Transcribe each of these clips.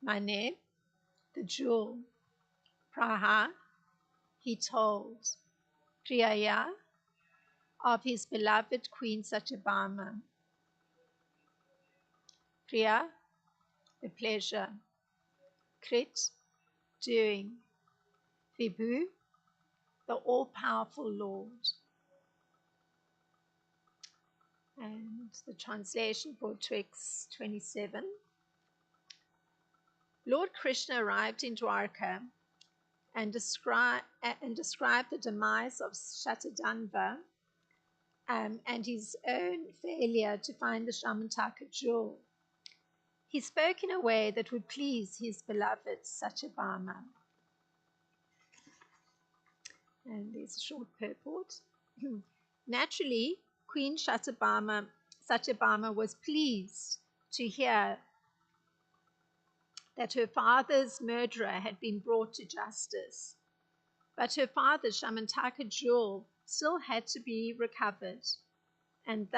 Mane, the jewel. Praha, he told Priyaya of his beloved Queen Satyabhama. Priya, the pleasure. Krit, doing. Vibhu, the all-powerful Lord. And the translation for Twix 27. Lord Krishna arrived in Dwarka and described the demise of Shatadhanva and his own failure to find the Shamantaka jewel. He spoke in a way that would please his beloved Satyabhama. And there's a short purport. Naturally, Queen Satyabhama was pleased to hear that her father's murderer had been brought to justice. But her father's Shamantaka jewel still had to be recovered. And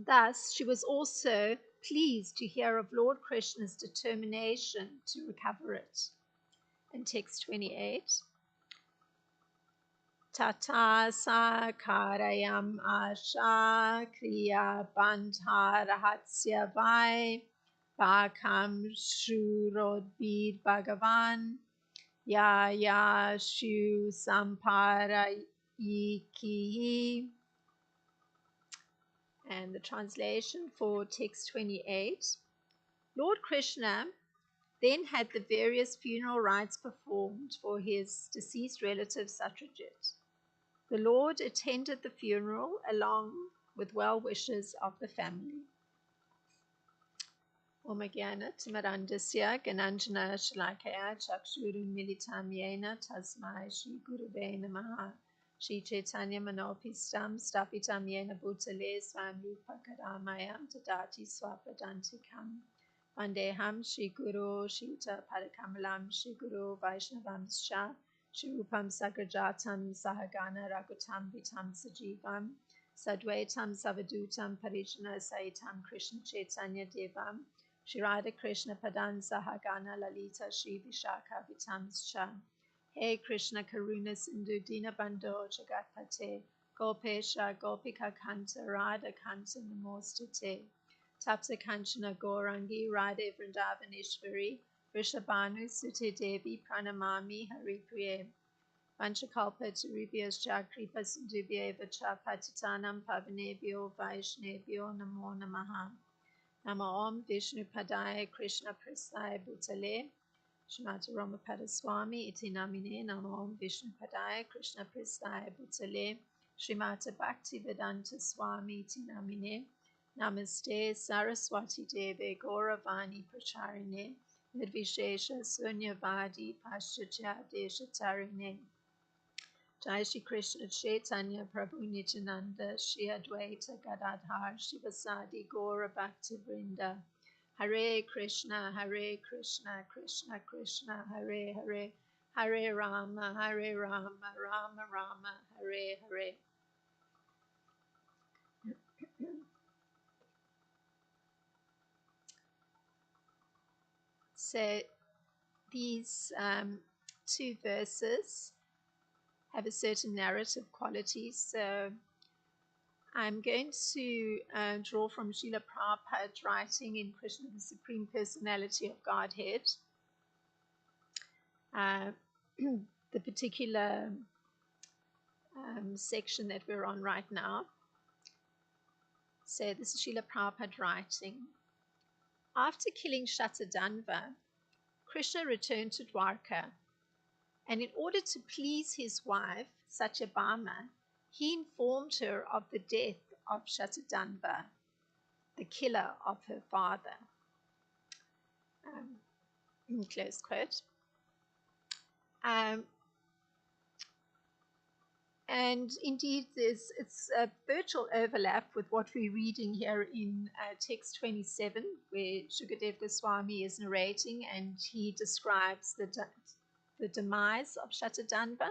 thus she was also pleased to hear of Lord Krishna's determination to recover it. In text 28, Tata sakarayam asha kriya bandha rahatsya vai bakam shurodbir bhagavan ya shu samparayikihi. And the translation for text 28. Lord Krishna then had the various funeral rites performed for his deceased relative Satyajit. The Lord attended the funeral along with well-wishers of the family. Om Jnana Timirandasya Gananjana Shalakaya Chakshurun Militam Yena Tasmai Shri Gurave Namaha Shri Chaitanya Manopistam Stapitam Yena Bhutale Swam Rupa Karamayam Tadati Swapadantikam Vandeham Shri Guru Shita Padakamalam Shri Guru Vaishnavamscha Shri Rupam Sagrajatam Sahagana Ragutam Vitam Sajivam Sadvaitam Savadutam Parijana Saitam Krishna Chaitanya Devam Shri Radha Krishna Padan Sahagana Lalita Shri Vishakha Vitamscha. Hey Krishna Karuna Sindhu Dina Bando Jagatpate Gopesha Gopika Kanta Radha Kanta Namostute Tapsa Kanchana Gaurangi Radhe Vrindavaneshwari Vrishabhanu Sute Devi Pranamami Hari Priye Vanchakalpa Tarubhyascha Kripa Sindhubhyeva Cha Patitanam Pavanebhyo Vaishnebhyo Namo Namaha. Nama Om Vishnu Padaya Krishna Prasthaya Bhutale Srimati Ramapada Swami Iti Namine Nama Om Vishnu Padaya Krishna Prasthaya Bhutale Srimati Bhakti Vedanta Swami Iti Namine Namaste Saraswati Deve Gauravani Pracharine Nirvishesha Sunyavadi Paschatya Deshatarine Jai Shri Krishna Chaitanya Prabhu Nityananda Shri Advaita Gadadhar Shivasadi Gaura Bhakti Vrinda Hare Krishna Krishna Krishna Hare Hare Hare Rama Rama Rama Hare Hare. So these two verses have a certain narrative quality. So I'm going to draw from Srila Prabhupada writing in Krishna, the Supreme Personality of Godhead, the particular section that we're on right now. So this is Srila Prabhupada writing. After killing Shatadhanva, Krishna returned to Dwarka, and in order to please his wife, Satyabhama, he informed her of the death of Shatadhanva, the killer of her father. Close quote. And indeed, it's a virtual overlap with what we're reading here in text 27, where Shukadev Goswami is narrating, and he describes the demise of Shatadhanva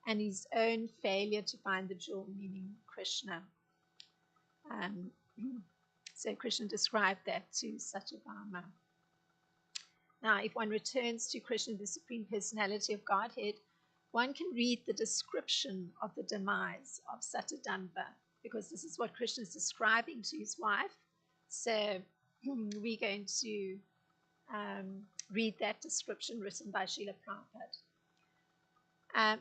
and his own failure to find the jewel, meaning Krishna. So Krishna described that to Satyabhama. Now, if one returns to Krishna, the Supreme Personality of Godhead, one can read the description of the demise of Satyadanva, because this is what Krishna is describing to his wife. So we're going to read that description written by Srila Prabhupada.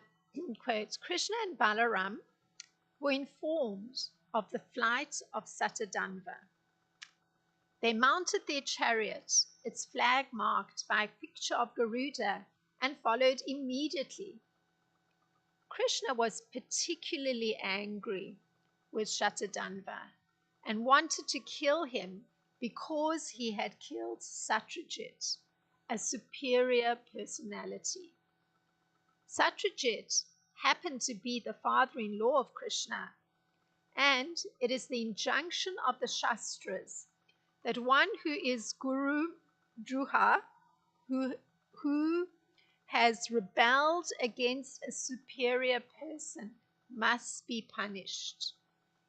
Quote, Krishna and Balaram were informed of the flight of Satyadanva. They mounted their chariot, its flag marked by a picture of Garuda, and followed immediately. Krishna was particularly angry with Shatadhanva and wanted to kill him because he had killed Satyajit, a superior personality. Satyajit happened to be the father-in-law of Krishna, and it is the injunction of the Shastras that one who is Guru Druha, who has rebelled against a superior person, must be punished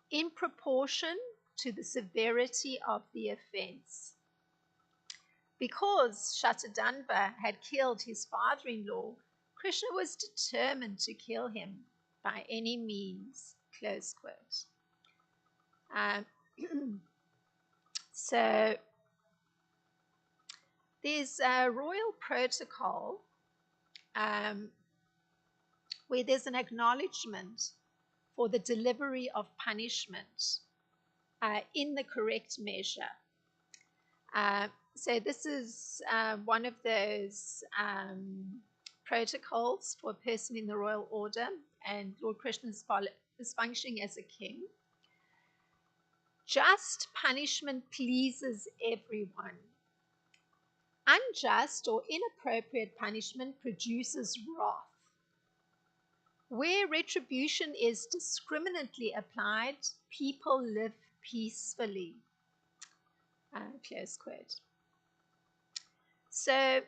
in proportion to the severity of the offense. Because Shatadhanva had killed his father-in-law, Krishna was determined to kill him by any means. Close quote. So there's a royal protocol where there's an acknowledgement for the delivery of punishment in the correct measure. So this is one of those protocols for a person in the royal order, and Lord Krishna is functioning as a king. Just punishment pleases everyone. Unjust or inappropriate punishment produces wrath. Where retribution is discriminately applied, people live peacefully. Close quote. So,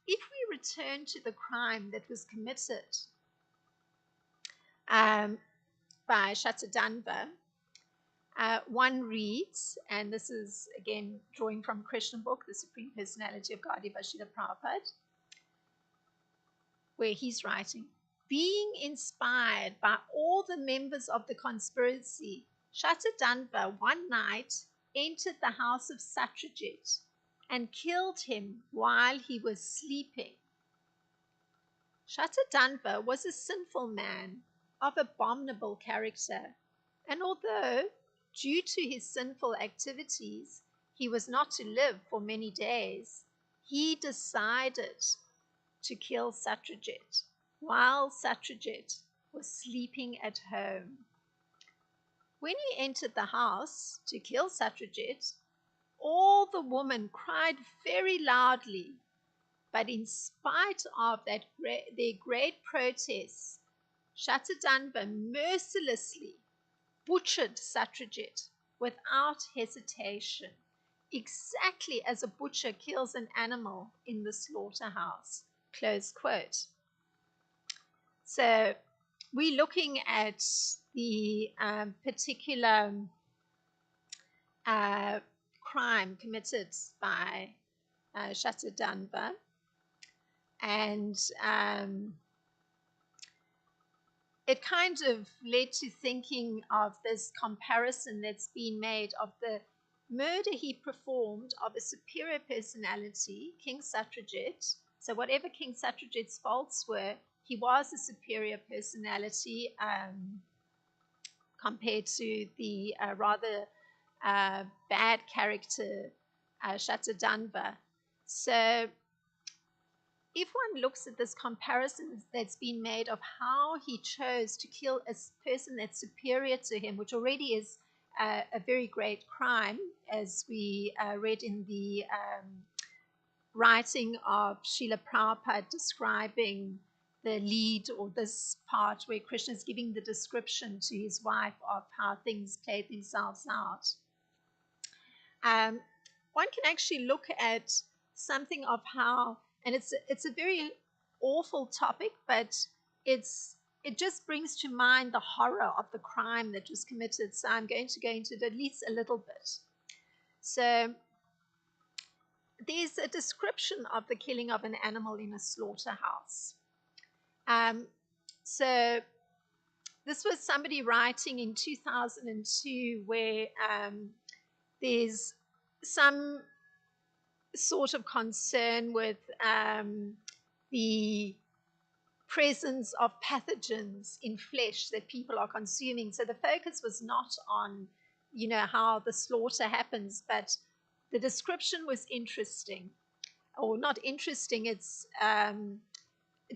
if we return to the crime that was committed by Shatadhanva, one reads, and this is again drawing from Krishna book, The Supreme Personality of Godhead by Srila Prabhupada, where he's writing, being inspired by all the members of the conspiracy, Shatadhanva one night entered the house of Satyajit and killed him while he was sleeping. Shatadhanva was a sinful man of abominable character, and although due to his sinful activities he was not to live for many days, he decided to kill Satyajit while Satyajit was sleeping at home. When he entered the house to kill Satyajit, all the women cried very loudly, but in spite of their great protests, Shatadhanva mercilessly butchered Satyajit without hesitation, exactly as a butcher kills an animal in the slaughterhouse. Close quote. So we're looking at the particular crime committed by Shatadhanva, and it kind of led to thinking of this comparison that's been made of the murder he performed of a superior personality, King Satyajit. So whatever King Satyajit's faults were, he was a superior personality compared to the rather bad character Shatadhanva. So if one looks at this comparison that's been made of how he chose to kill a person that's superior to him, which already is a very great crime, as we read in the writing of Srila Prabhupada describing the lead, or this part where Krishna is giving the description to his wife of how things played themselves out. One can actually look at something of how, and it's a very awful topic, but it just brings to mind the horror of the crime that was committed. So I'm going to go into it at least a little bit. So there's a description of the killing of an animal in a slaughterhouse. So this was somebody writing in 2002 where there's some sort of concern with the presence of pathogens in flesh that people are consuming. So the focus was not on, how the slaughter happens, but the description was interesting, or not interesting. It's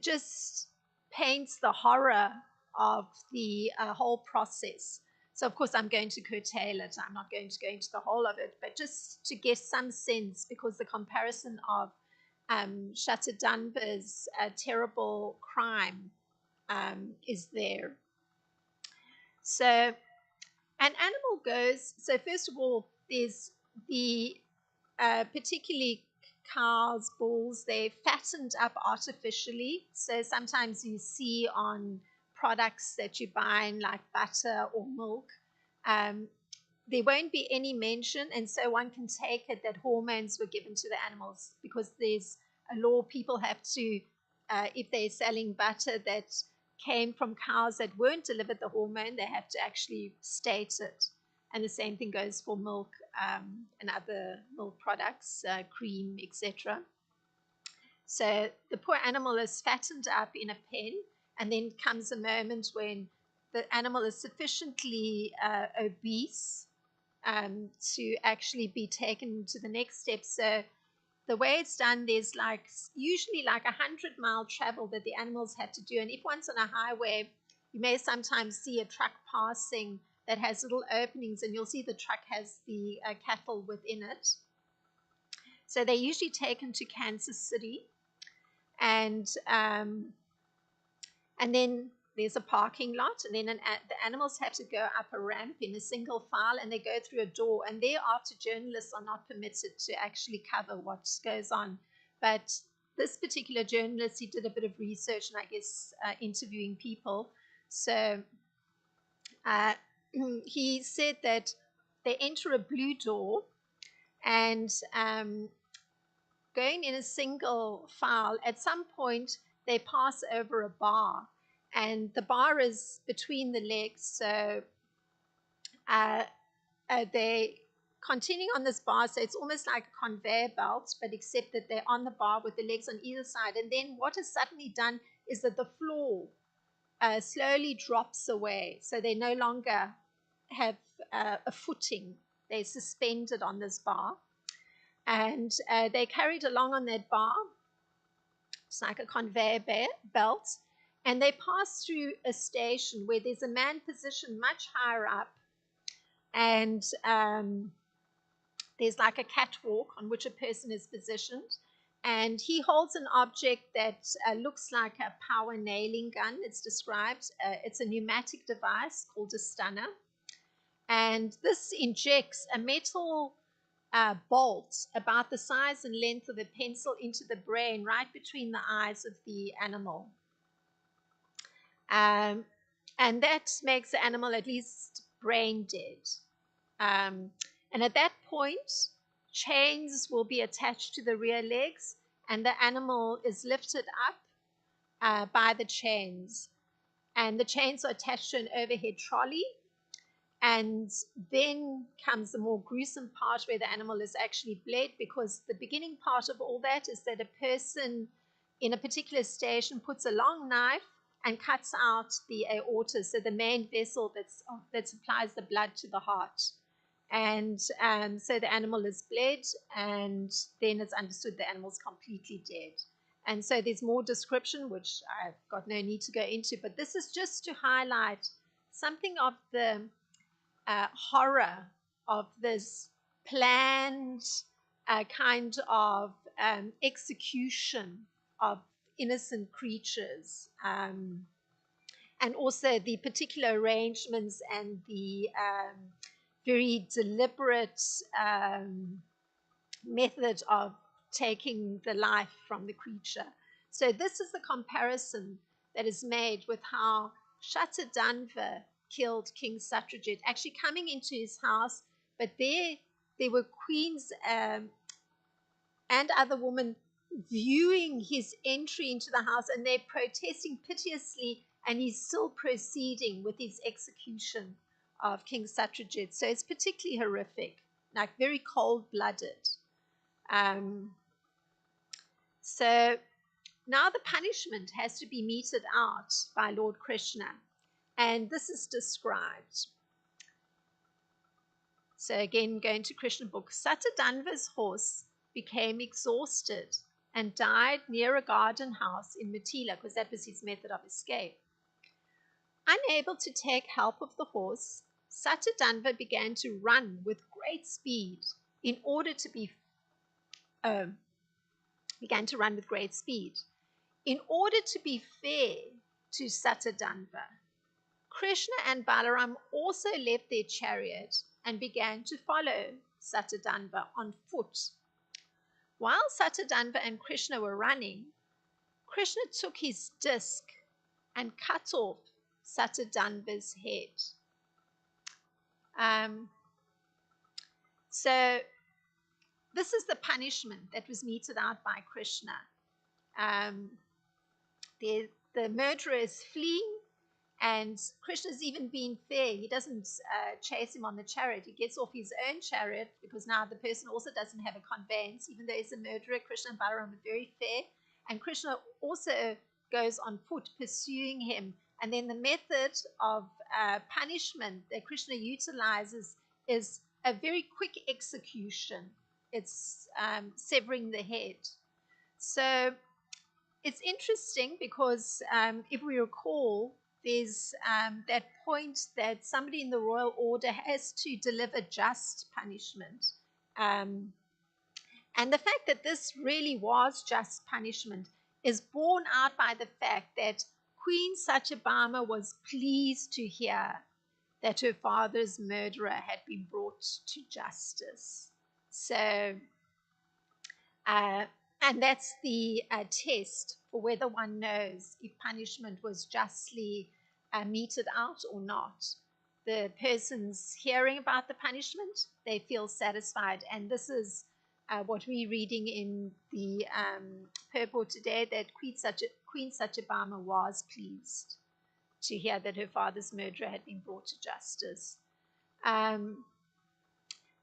just paints the horror of the whole process. So, of course, I'm going to curtail it. I'm not going to go into the whole of it, but just to get some sense, because the comparison of Shatadanva's terrible crime is there. So, an animal goes, so first of all, there's the particularly cows, bulls, they're fattened up artificially. So sometimes you see on products that you buy, like butter or milk, there won't be any mention, and so one can take it that hormones were given to the animals, because there's a law people have to, if they're selling butter that came from cows that weren't delivered the hormone, they have to actually state it. And the same thing goes for milk and other milk products, cream, etc. So the poor animal is fattened up in a pen, and then comes a moment when the animal is sufficiently obese to actually be taken to the next step. So the way it's done, there's usually 100-mile travel that the animals have to do. And if one's on a highway, you may sometimes see a truck passing that has little openings, and you'll see the truck has the cattle within it. So they're usually taken to Kansas City, and then there's a parking lot, and then the animals have to go up a ramp in a single file, and they go through a door, and thereafter journalists are not permitted to actually cover what goes on. But this particular journalist, he did a bit of research and I guess interviewing people. So he said that they enter a blue door, and going in a single file, at some point they pass over a bar, and the bar is between the legs. So they continuing on this bar, so it's almost like a conveyor belt, but except that they're on the bar with the legs on either side. And then what is suddenly done is that the floor slowly drops away, so they no longer have a footing. They're suspended on this bar, and they're carried along on that bar. It's like a conveyor belt, and they pass through a station where there's a man positioned much higher up, and there's like a catwalk on which a person is positioned, and he holds an object that looks like a power nailing gun. It's described. It's a pneumatic device called a stunner, and this injects a metal bolt about the size and length of a pencil into the brain, right between the eyes of the animal. And that makes the animal at least brain dead. And at that point, chains will be attached to the rear legs, and the animal is lifted up by the chains. And the chains are attached to an overhead trolley. And then comes the more gruesome part, where the animal is actually bled, because the beginning part of all that is that a person in a particular station puts a long knife and cuts out the aorta, so the main vessel that supplies the blood to the heart. And so the animal is bled, and then it's understood the animal's completely dead. And so there's more description, which I've got no need to go into, but this is just to highlight something of the horror of this planned kind of execution of innocent creatures, and also the particular arrangements and the very deliberate method of taking the life from the creature. So this is the comparison that is made with how Shatadanva killed King Satyajit, actually coming into his house, but there there were queens and other women viewing his entry into the house, and they're protesting piteously, and he's still proceeding with his execution of King Satyajit. So it's particularly horrific, like very cold-blooded. So now the punishment has to be meted out by Lord Krishna, and this is described. So again, going to Krishna book, Satyadanva's horse became exhausted and died near a garden house in Mithila, because that was his method of escape. Unable to take help of the horse, Satyadanva began to run with great speed in order to be fair to Satyadanva. Krishna and Balaram also left their chariot and began to follow Satyadanva on foot. While Satyadanva and Krishna were running, Krishna took his disc and cut off Satyadanva's head. So this is the punishment that was meted out by Krishna. The murderer is fleeing, and Krishna's even being fair. He doesn't chase him on the chariot. He gets off his own chariot, because now the person also doesn't have a conveyance. Even though he's a murderer, Krishna and Balaram are very fair. And Krishna also goes on foot pursuing him. And then the method of punishment that Krishna utilizes is a very quick execution. It's severing the head. So it's interesting because if we recall, there's that point that somebody in the royal order has to deliver just punishment. And the fact that this really was just punishment is borne out by the fact that Queen Satyabhama was pleased to hear that her father's murderer had been brought to justice. So, and that's the test for whether one knows if punishment was justly meted out or not. The person's hearing about the punishment, they feel satisfied. And this is what we're reading in the purport today, that Queen Satyabhama was pleased to hear that her father's murderer had been brought to justice.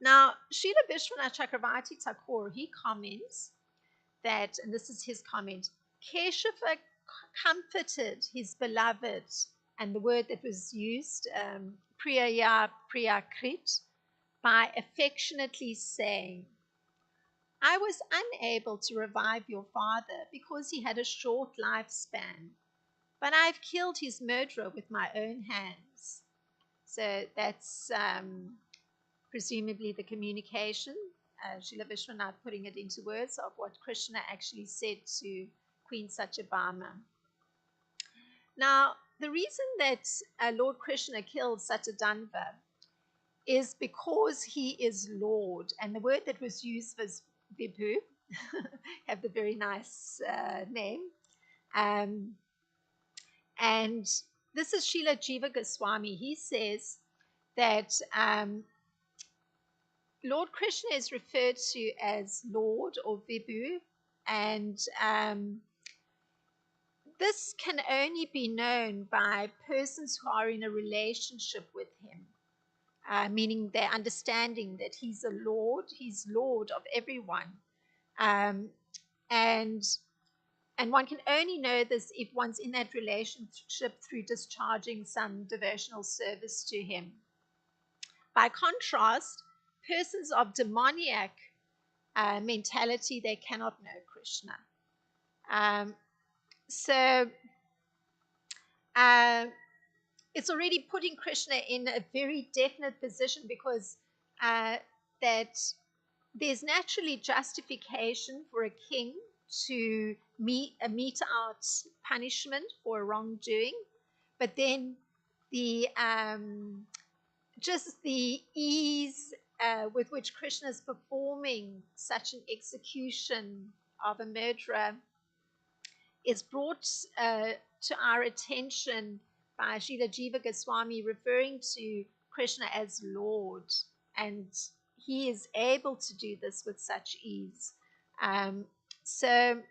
Now, Srila Vishwanath Chakravarti Thakur, he comments that, and this is his comment, Keshava comforted his beloved, and the word that was used, Priyaya Priyakrit, by affectionately saying, I was unable to revive your father because he had a short lifespan, but I've killed his murderer with my own hands. So that's presumably the communication, Srila Vishwanath putting it into words of what Krishna actually said to Queen Satyabhama. Now, the reason that Lord Krishna killed Satyadanva is because he is Lord, and the word that was used was Vibhu, have the very nice name. And this is Srila Jiva Goswami. He says that Lord Krishna is referred to as Lord or Vibhu, and this can only be known by persons who are in a relationship with him, meaning they're understanding that he's Lord of everyone. And one can only know this if one's in that relationship through discharging some devotional service to him. By contrast, persons of demoniac mentality, they cannot know Krishna. So it's already putting Krishna in a very definite position, because that there's naturally justification for a king to mete out punishment for wrongdoing, but then the just the ease with which Krishna is performing such an execution of a murderer is brought to our attention by Srila Jiva Goswami, referring to Krishna as Lord. And he is able to do this with such ease. So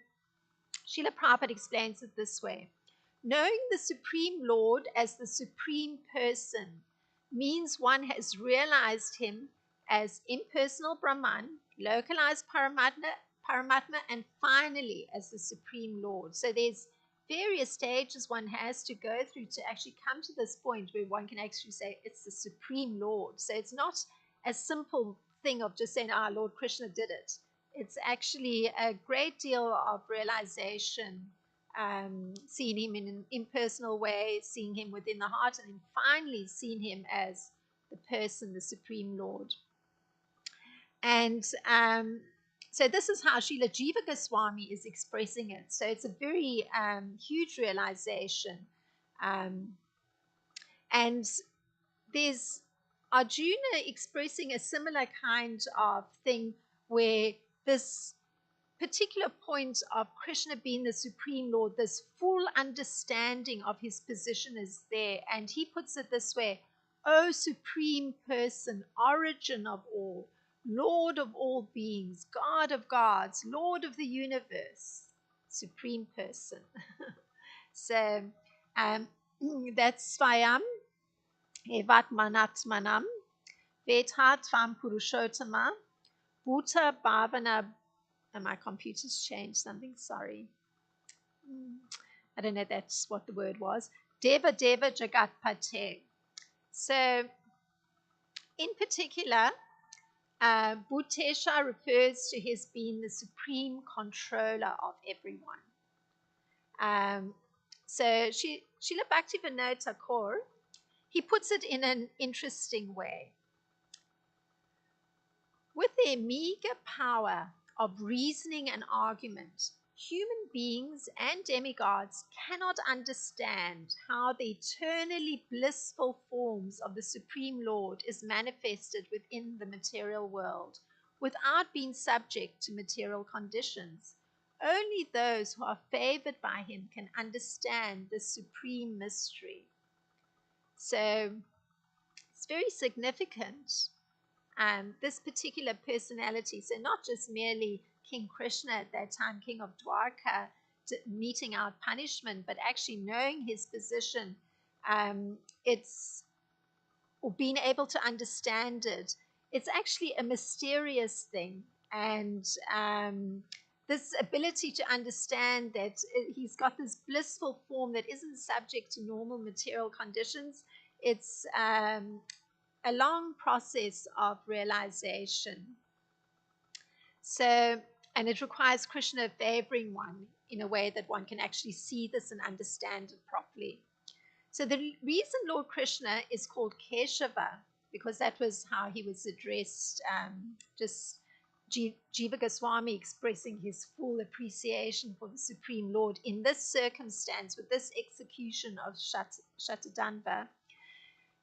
Srila Prabhupada explains it this way. Knowing the Supreme Lord as the Supreme Person means one has realized him as impersonal Brahman, localized Paramatma, and finally as the Supreme Lord. So there's various stages one has to go through to actually come to this point where one can actually say it's the Supreme Lord. So it's not a simple thing of just saying, Lord Krishna did it. It's actually a great deal of realization, seeing him in an impersonal way, seeing him within the heart, and then finally seeing him as the person, the Supreme Lord. And so this is how Srila Jiva Goswami is expressing it. So it's a very huge realization. And there's Arjuna expressing a similar kind of thing where this particular point of Krishna being the Supreme Lord, this full understanding of his position is there. And he puts it this way: O Supreme Person, origin of all, Lord of all beings, God of gods, Lord of the universe, Supreme Person. So that's Svayam, Evat Manatmanam, Vetat Tvam Purushottama, Bhuta Bhavana. And my computer's changed something, sorry. I don't know if that's what the word was. Deva Deva Jagat Pate. So, in particular, Bhutesha refers to his being the supreme controller of everyone. So, Srila Bhaktivinoda Thakur, he puts it in an interesting way. With their meager power of reasoning and argument, human beings and demigods cannot understand how the eternally blissful forms of the Supreme Lord is manifested within the material world without being subject to material conditions. Only those who are favored by him can understand the supreme mystery. So it's very significant. This particular personality, so not just merely King Krishna at that time, King of Dwarka, meting out punishment, but actually knowing his position, or being able to understand it. It's actually a mysterious thing, and this ability to understand that he's got this blissful form that isn't subject to normal material conditions. It's a long process of realization. So, and it requires Krishna favoring one in a way that one can actually see this and understand it properly. So the reason Lord Krishna is called Keshava, because that was how he was addressed, just Jiva Goswami expressing his full appreciation for the Supreme Lord in this circumstance, with this execution of Shatadanva,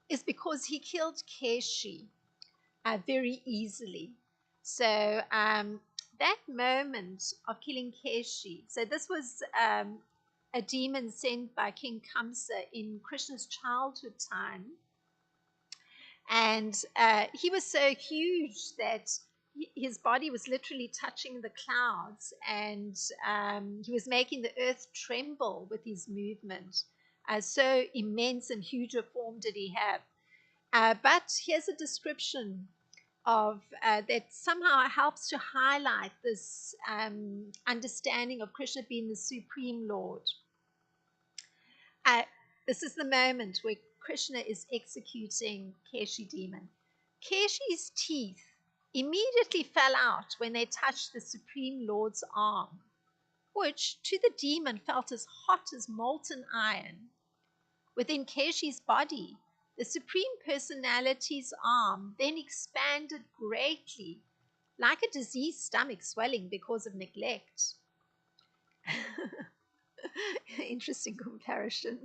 is because he killed Keshi very easily. So that moment of killing Keshi, so this was a demon sent by King Kamsa in Krishna's childhood time. And he was so huge that his body was literally touching the clouds, and he was making the earth tremble with his movement. So immense and huge a form did he have. But here's a description of that somehow helps to highlight this understanding of Krishna being the Supreme Lord. This is the moment where Krishna is executing Keshi demon. Keshi's teeth immediately fell out when they touched the Supreme Lord's arm, which to the demon felt as hot as molten iron. Within Keshi's body, the Supreme Personality's arm then expanded greatly, like a diseased stomach swelling because of neglect. Interesting comparison.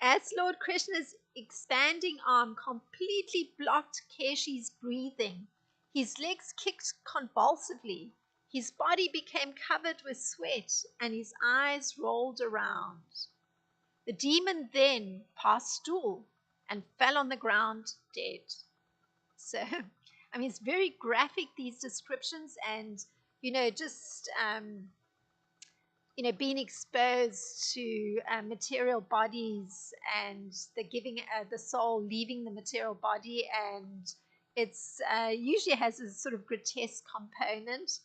As Lord Krishna's expanding arm completely blocked Keshi's breathing, his legs kicked convulsively, his body became covered with sweat, and his eyes rolled around. The demon then passed stool and fell on the ground dead. So I mean, it's very graphic, these descriptions, and, just, being exposed to material bodies, and the soul leaving the material body, and it's usually has a sort of grotesque component.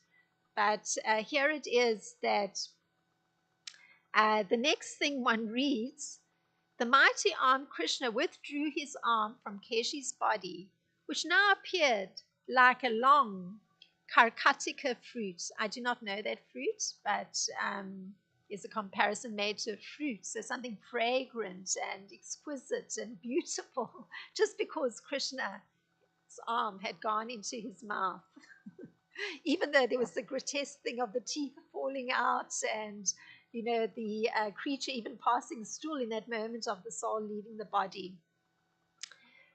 But here it is that the next thing one reads, the mighty armed Krishna withdrew his arm from Keshi's body, which now appeared like a long Karkatika fruit. I do not know that fruit, but is a comparison made to a fruit, so something fragrant and exquisite and beautiful, just because Krishna's arm had gone into his mouth. Even though there was the grotesque thing of the teeth falling out, and the creature even passing stool in that moment of the soul leaving the body.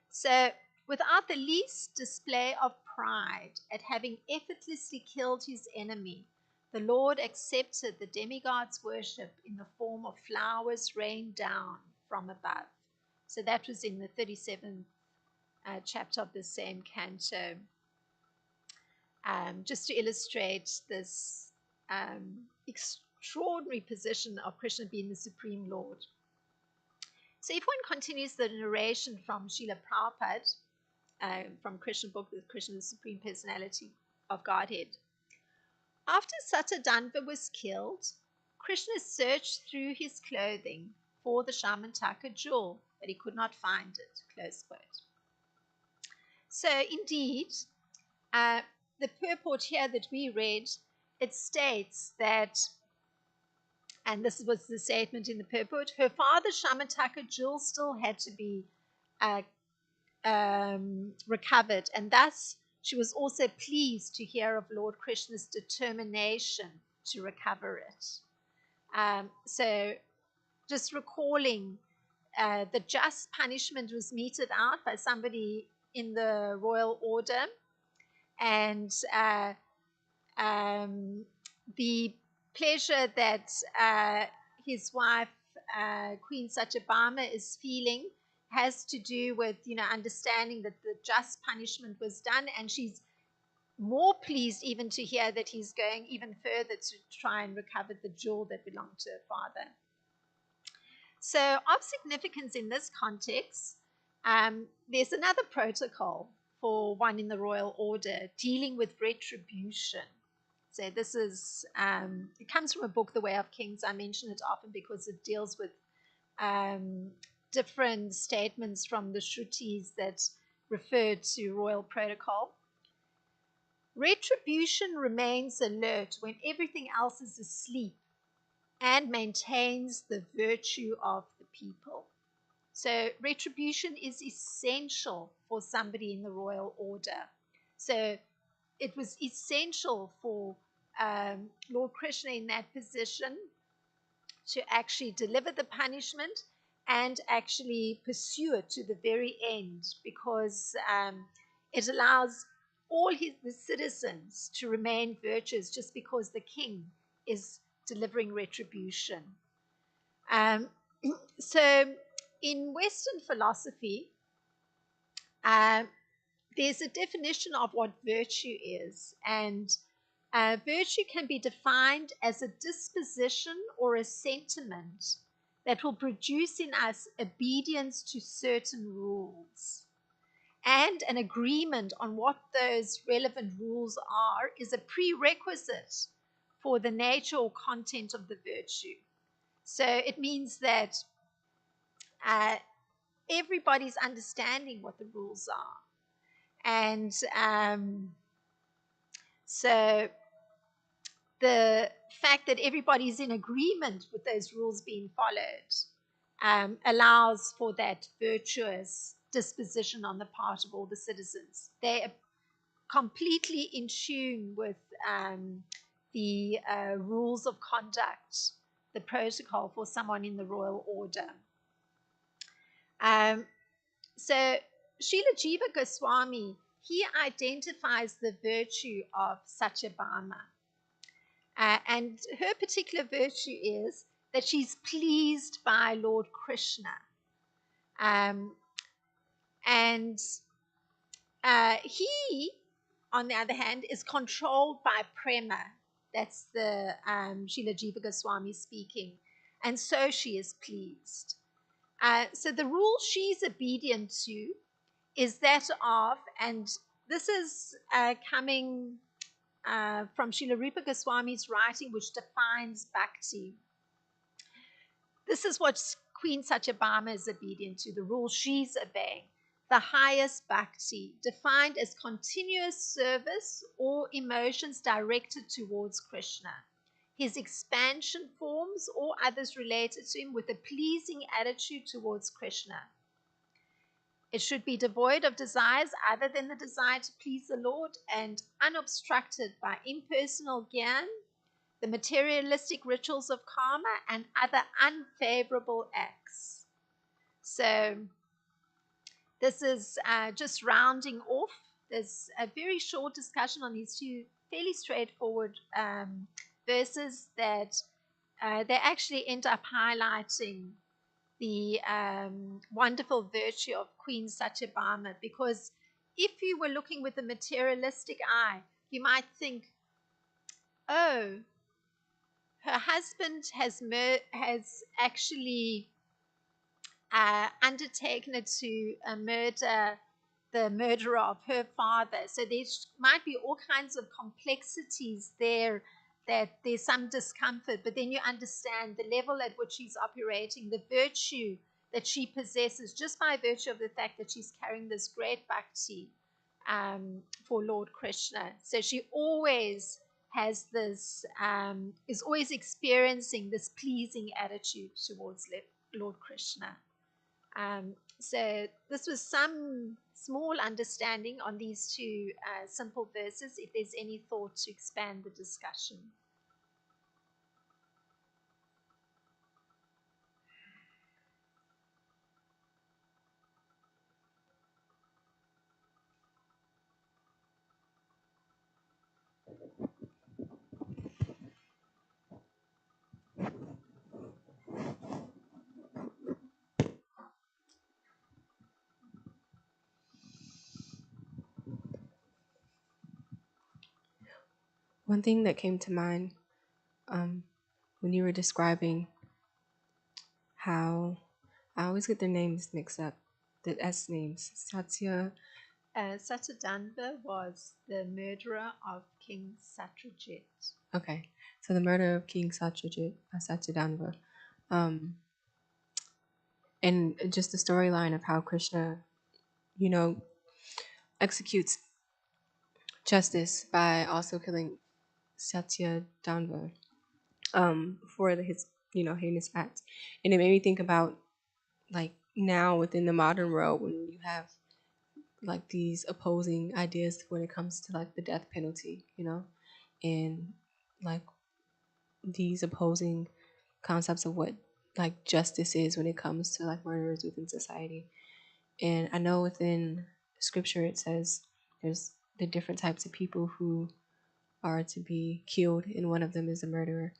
So, without the least display of pride at having effortlessly killed his enemy, the Lord accepted the demigod's worship in the form of flowers rained down from above. So that was in the 37th chapter of the same canto. Just to illustrate this extraordinary position of Krishna being the Supreme Lord. So if one continues the narration from Srila Prabhupada, from Krishna book, Krishna the Supreme Personality of Godhead. After Satadanva was killed, Krishna searched through his clothing for the Shamantaka jewel, but he could not find it, close quote. So indeed, the purport here that we read, it states that, and this was the statement in the purport, her father's Shamataka jewel still had to be recovered, and thus she was also pleased to hear of Lord Krishna's determination to recover it. So just recalling the just punishment was meted out by somebody in the royal order, and the pleasure that his wife, Queen Satyabhama, is feeling has to do with, understanding that the just punishment was done, and she's more pleased even to hear that he's going even further to try and recover the jewel that belonged to her father. So, of significance in this context, there's another protocol for one in the royal order dealing with retribution. So this is, it comes from a book, The Way of Kings. I mention it often because it deals with different statements from the Shrutis that refer to royal protocol. Retribution remains alert when everything else is asleep and maintains the virtue of the people. So retribution is essential for somebody in the royal order. So it was essential for Lord Krishna in that position to actually deliver the punishment and actually pursue it to the very end, because it allows all the citizens to remain virtuous just because the king is delivering retribution. So in Western philosophy, there's a definition of what virtue is, and virtue can be defined as a disposition or a sentiment that will produce in us obedience to certain rules. And an agreement on what those relevant rules are is a prerequisite for the nature or content of the virtue. So it means that everybody's understanding what the rules are. And so the fact that everybody's in agreement with those rules being followed allows for that virtuous disposition on the part of all the citizens. They are completely in tune with the rules of conduct, the protocol for someone in the royal order. So Srila Jiva Goswami, he identifies the virtue of Satyabhama. And her particular virtue is that she's pleased by Lord Krishna. And he on the other hand, is controlled by prema. That's the Srila Jiva Goswami speaking. And so she is pleased. So the rule she's obedient to is that of, and this is coming from Srila Rupa Goswami's writing, which defines bhakti. This is what Queen Satyabhama is obedient to, the rule she's obeying. The highest bhakti, defined as continuous service or emotions directed towards Krishna. His expansion forms or others related to him with a pleasing attitude towards Krishna. It should be devoid of desires other than the desire to please the Lord and unobstructed by impersonal gyan, the materialistic rituals of karma, and other unfavorable acts. So this is just rounding off. There's a very short discussion on these two fairly straightforward verses that they actually end up highlighting the wonderful virtue of Queen Satyabhama, because if you were looking with a materialistic eye, you might think, oh, her husband has actually undertaken it to murder the murderer of her father. So there might be all kinds of complexities there, that there's some discomfort, but then you understand the level at which she's operating, the virtue that she possesses just by virtue of the fact that she's carrying this great bhakti for Lord Krishna. So she always has this, is always experiencing this pleasing attitude towards Lord Krishna. So this was some small understanding on these two simple verses. If there's any thought to expand the discussion. One thing that came to mind when you were describing how I always get their names mixed up, the S names, Satyadanva was the murderer of King Satyajit. Okay, so the murder of King Satyadanva, and just the storyline of how Krishna, executes justice by also killing Satyadanva for his heinous act, and it made me think about like now within the modern world when you have like these opposing ideas when it comes to like the death penalty, and like these opposing concepts of what like justice is when it comes to like murderers within society. And I know within scripture it says there's the different types of people who are to be killed, and one of them is a murderer.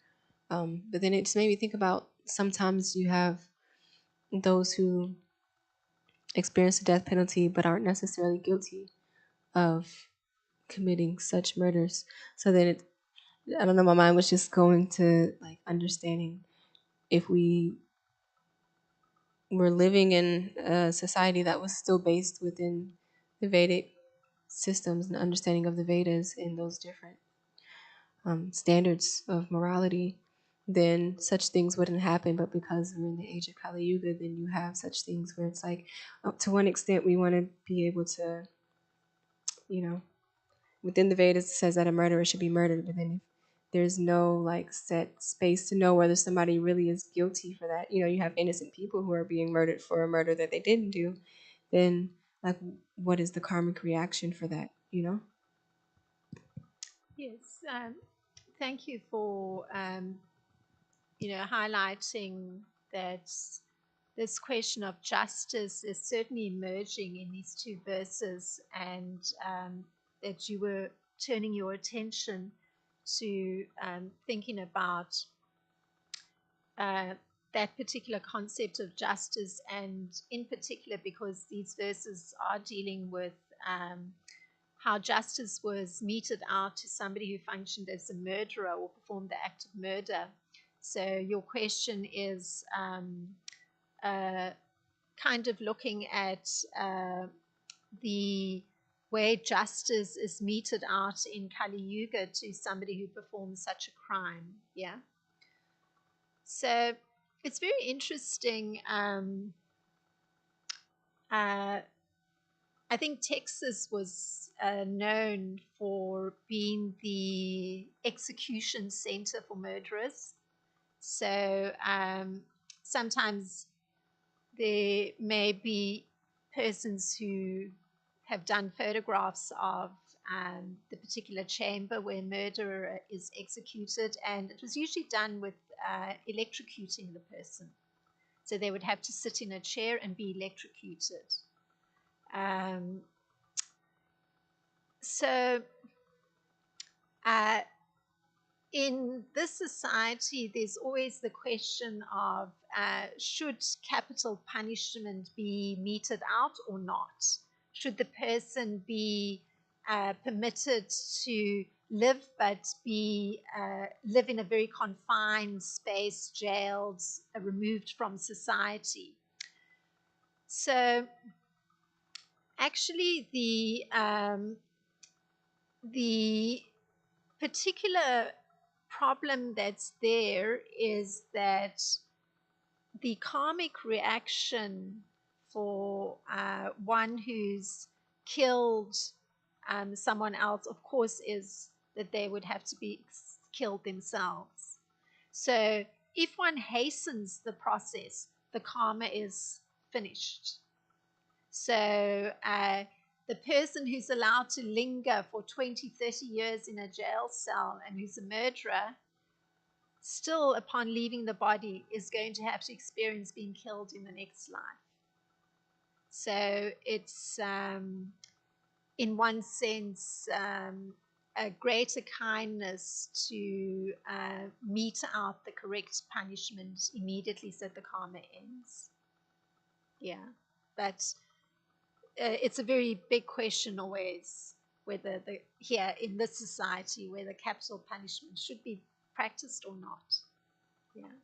But then it just made me think about sometimes you have those who experience the death penalty but aren't necessarily guilty of committing such murders. So then I don't know, my mind was just going to like understanding if we were living in a society that was still based within the Vedic systems and understanding of the Vedas and those different standards of morality, then such things wouldn't happen. But because we're in the age of Kali Yuga, then you have such things where it's like, to one extent, we want to be able to, within the Vedas, it says that a murderer should be murdered, but then if there's no like set space to know whether somebody really is guilty for that, you have innocent people who are being murdered for a murder that they didn't do, then like what is the karmic reaction for that, Yes, thank you for highlighting that this question of justice is certainly emerging in these two verses, and that you were turning your attention to thinking about that particular concept of justice, and in particular because these verses are dealing with how justice was meted out to somebody who functioned as a murderer or performed the act of murder. So your question is kind of looking at the way justice is meted out in Kali Yuga to somebody who performs such a crime. Yeah. So it's very interesting. I think Texas was known for being the execution center for murderers. So sometimes there may be persons who have done photographs of the particular chamber where murderer is executed, and it was usually done with electrocuting the person. So they would have to sit in a chair and be electrocuted. So in this society, there's always the question of should capital punishment be meted out or not? Should the person be permitted to live but be live in a very confined space, jailed, removed from society? So actually the particular problem that's there is that the karmic reaction for one who's killed someone else, of course, is that they would have to be killed themselves. So if one hastens the process, the karma is finished. So the person who's allowed to linger for 20, 30 years in a jail cell and who's a murderer, still upon leaving the body is going to have to experience being killed in the next life. So it's, in one sense, a greater kindness to mete out the correct punishment immediately so the karma ends. Yeah, but it's a very big question always whether here in this society whether capital punishment should be practiced or not. Yeah.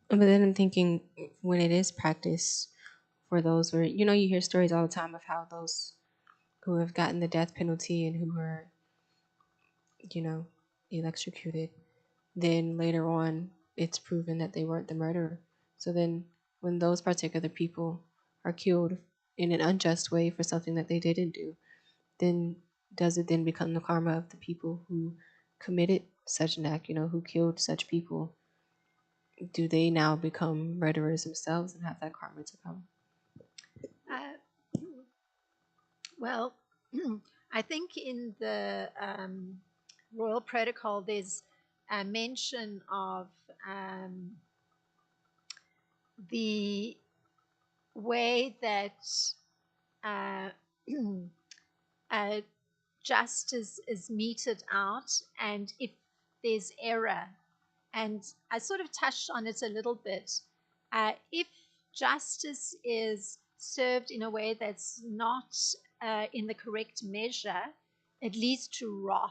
But then I'm thinking, when it is practiced, for those where, you hear stories all the time of how those who have gotten the death penalty and who were, electrocuted, then later on it's proven that they weren't the murderer. So then when those particular people are killed in an unjust way for something that they didn't do, then does it then become the karma of the people who committed such an act, who killed such people? Do they now become murderers themselves and have that karma to come? Well, I think in the Royal Protocol there's a mention of the way that uh, justice is meted out, and if there's error, and I sort of touched on it a little bit, if justice is served in a way that's not in the correct measure, it leads to wrath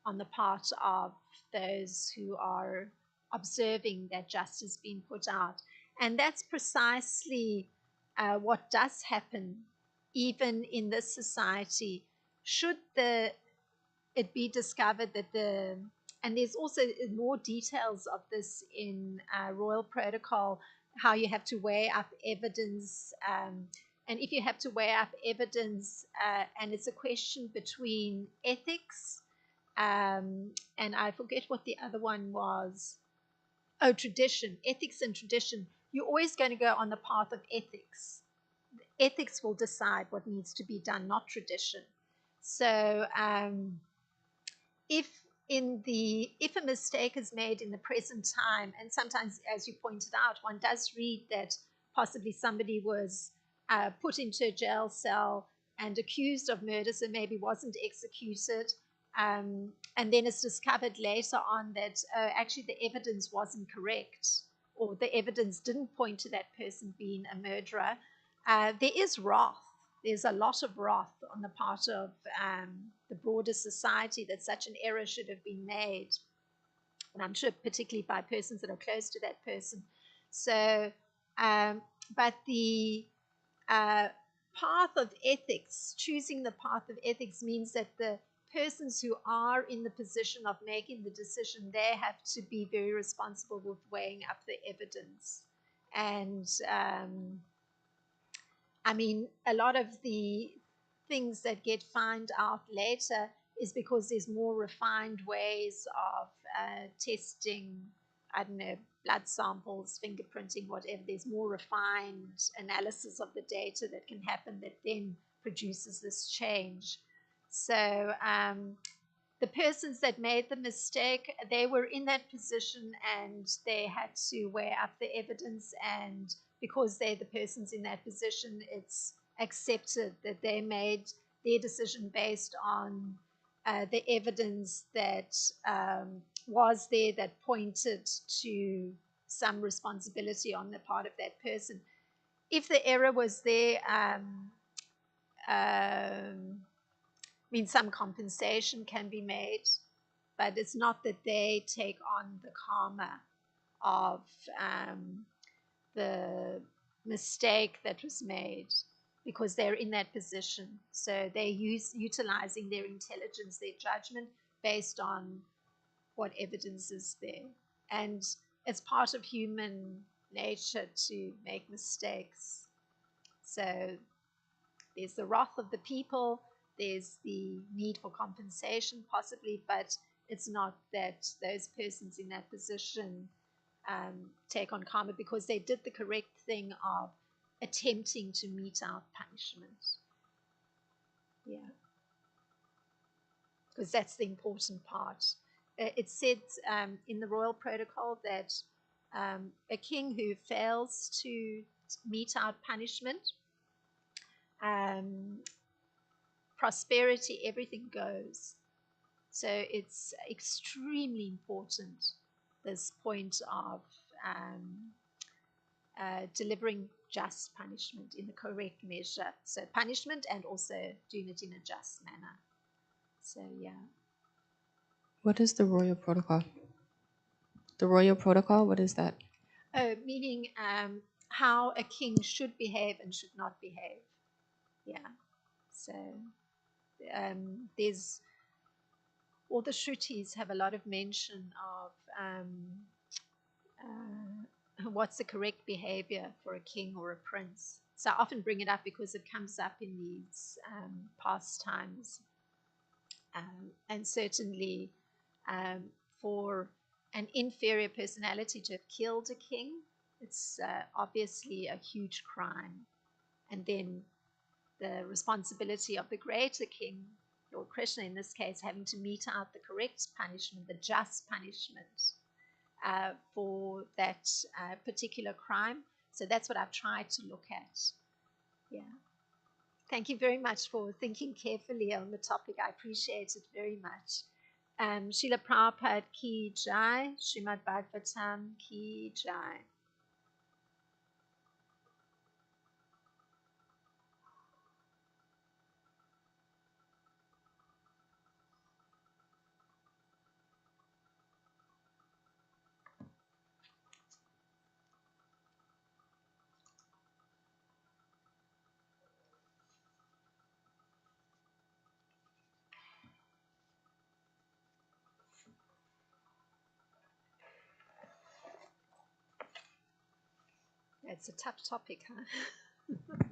on the part of those who are observing that justice being put out. And that's precisely what does happen even in this society. Should it be discovered that and there's also more details of this in Royal Protocol, how you have to weigh up evidence. And if you have to weigh up evidence, and it's a question between ethics, and I forget what the other one was. Oh, tradition, ethics and tradition. You're always going to go on the path of ethics. Ethics will decide what needs to be done, not tradition. So if a mistake is made in the present time, and sometimes, as you pointed out, one does read that possibly somebody was put into a jail cell and accused of murder, so maybe wasn't executed, and then it's discovered later on that actually the evidence wasn't correct, or the evidence didn't point to that person being a murderer. There is wrath. there's a lot of wrath on the part of the broader society that such an error should have been made. And I'm sure particularly by persons that are close to that person. So, but the path of ethics, choosing the path of ethics, means that the persons who are in the position of making the decision, they have to be very responsible with weighing up the evidence. And I mean, a lot of the things that get found out later is because there's more refined ways of testing, I don't know, blood samples, fingerprinting, whatever. There's more refined analysis of the data that can happen that then produces this change. So the persons that made the mistake, they were in that position and they had to weigh up the evidence, and because they're the persons in that position, it's accepted that they made their decision based on the evidence that was there that pointed to some responsibility on the part of that person. If the error was there, I mean, some compensation can be made, but it's not that they take on the karma of the mistake that was made because they're in that position. So they're utilizing their intelligence, their judgment based on what evidence is there. And it's part of human nature to make mistakes. So there's the wrath of the people, there's the need for compensation possibly, but it's not that those persons in that position take on karma because they did the correct thing of attempting to mete out punishment. Yeah. Because that's the important part. It said in the royal protocol that a king who fails to mete out punishment, prosperity, everything goes. So it's extremely important, this point of delivering just punishment in the correct measure. So punishment and also doing it in a just manner. So yeah. What is the royal protocol? The royal protocol, what is that? Meaning how a king should behave and should not behave. Yeah. So there's all the Shrutis have a lot of mention of what's the correct behavior for a king or a prince. So I often bring it up because it comes up in these pastimes. And certainly for an inferior personality to have killed a king, it's obviously a huge crime. And then the responsibility of the greater king, Lord Krishna in this case, having to mete out the correct punishment, the just punishment for that particular crime. So that's what I've tried to look at. Yeah. Thank you very much for thinking carefully on the topic. I appreciate it very much. Srila Prabhupada ki jai, Srimad Bhagavatam ki jai. It's a tough topic, huh?